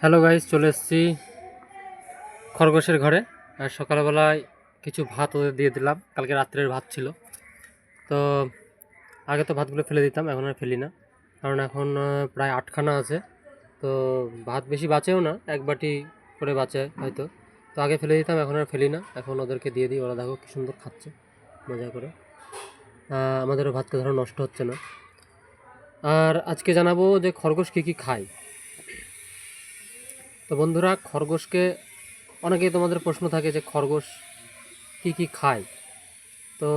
Hello guys, চলে এসেছি খরগোশের ঘরে। আর সকালবেলায় কিছু ভাত ওদের দিয়ে দিলাম, কালকে রাত্রের ভাত ছিল। তো আগে তো ভাতগুলো ফেলে দিতাম, এখন আর ফেলি না, কারণ এখন প্রায় 8খানা আছে। তো ভাত বেশি বাঁচেও না, এক বাটি করে বাঁচে হয়তো। তো আগে ফেলে দিতাম, এখন আর ফেলি না, এখন ওদেরকে দিয়ে দিই। ওরা দেখো কি সুন্দর খাচ্ছে মজা করে। আমাদেরও ভাতটা ধরো নষ্ট হচ্ছে না। আর আজকে জানাবো যে খরগোশ কী কী খায়। তো বন্ধুরা, খরগোশকে অনেকেই তোমাদের প্রশ্ন থাকে যে খরগোশ কী কী খায়। তো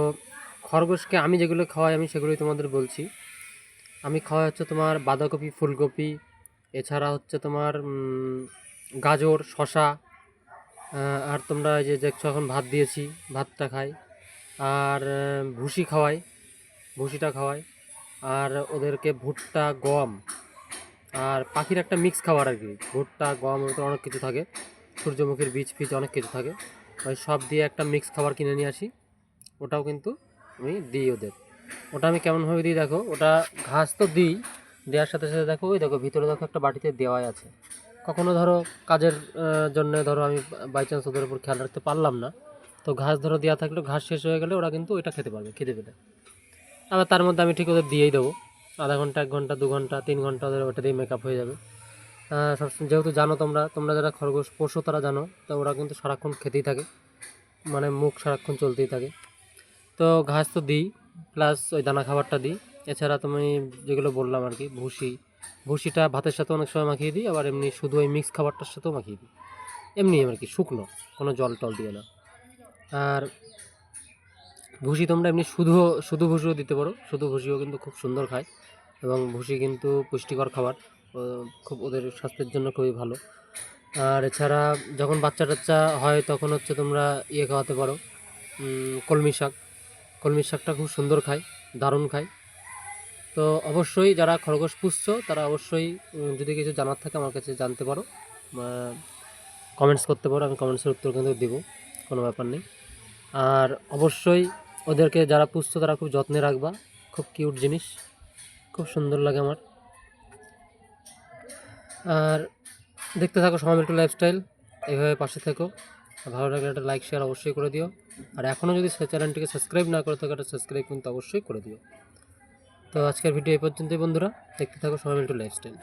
খরগোশকে আমি যেগুলো খাওয়াই আমি সেগুলোই তোমাদের বলছি। আমি খাওয়াই হচ্ছে তোমার বাঁধাকপি, ফুলকপি, এছাড়া হচ্ছে তোমার গাজর, শশা। আর তোমরা এই যে দেখছো এখন ভাত দিয়েছি, ভাতটা খাই। আর ভুসি খাওয়াই, ভুসিটা খাওয়াই। আর ওদেরকে ভুট্টা, গম আর পাখির একটা মিক্স খাবার আর কি। ভুট্টা, গম, ওতে অনেক কিছু থাকে, সূর্যমুখীর বীজ ফিজ অনেক কিছু থাকে। ওই সব দিয়ে একটা মিক্স খাবার কিনে নিয়ে আসি, ওটাও কিন্তু আমি দিই ওদের। ওটা আমি কেমনভাবে দিই দেখো, ওটা ঘাস তো দিই, দেওয়ার সাথে সাথে দেখো ওই দেখো ভিতরে দেখো একটা বাটিতে দেওয়াই আছে। কখনো ধরো কাজের জন্য ধরো আমি বাই চান্স ওদের উপর খেয়াল রাখতে পারলাম না, তো ঘাস ধরো দেওয়া থাকলে ঘাস শেষ হয়ে গেলে ওরা কিন্তু ওইটা খেতে পারবে, খেতে পেলে। আবার তার মধ্যে আমি ঠিক ওদের দিয়েই দেবো, আধা ঘন্টা, 1 ঘন্টা, 2 ঘন্টা, 3 ঘন্টা ওদের ওটা দিয়ে মেকআপ হয়ে যাবে। যেহেতু জানো তোমরা তোমরা যারা খরগোশ পোষো তারা জানো, তো ওরা কিন্তু সারাক্ষণ খেতেই থাকে, মানে মুখ সারাক্ষণ চলতেই থাকে। তো ঘাস তো দিই, প্লাস ওই দানা খাবারটা দিই। এছাড়া তুমি যেগুলো বললাম আর কি, ভুসি, ভুসিটা ভাতের সাথে অনেক সময় মাখিয়ে দিই, আবার এমনি শুধু ওই মিক্স খাবারটার সাথেও মাখিয়ে দিই, এমনি আর কি, শুকনো, কোনো জল টল দিয়ে না। আর ভুসি তোমরা এমনি শুধু শুধু ভুসিও দিতে পারো, শুধু ভুসিও কিন্তু খুব সুন্দর খায়, এবং ভুসি কিন্তু পুষ্টিকর খাবার, খুব ওদের স্বাস্থ্যের জন্য খুবই ভালো। আর এছাড়া যখন বাচ্চা টাচ্চা হয় তখন হচ্ছে তোমরা ইয়ে খাওয়াতে পারো, কলমি শাক। কলমি শাকটা খুব সুন্দর খায়, দারুণ খায়। তো অবশ্যই যারা খরগোশ পুষছো তারা অবশ্যই যদি কিছু জানার থাকে আমার কাছে জানতে পারো, কমেন্টস করতে পারো, আমি কমেন্টসের উত্তর কিন্তু দেবো, কোনো ব্যাপার নেই। আর অবশ্যই ওদেরকে যারা পুষছো তারা খুব যত্নে রাখবা, খুব কিউট জিনিস, খুব সুন্দর লাগে আমার। আর দেখতে থাকো সময় মিল্টু লাইফস্টাইল, এইভাবে পাশে থেকো। ভালো লাগলে একটা লাইক শেয়ার অবশ্যই করে দিও। আর এখনও যদি চ্যানেলটিকে সাবস্ক্রাইব না করে থাকো, একটা সাবস্ক্রাইব কিন্তু অবশ্যই করে দিও। তো আজকের ভিডিও এই পর্যন্তই বন্ধুরা, দেখতে থাকো সময় মিল্টু লাইফস্টাইল।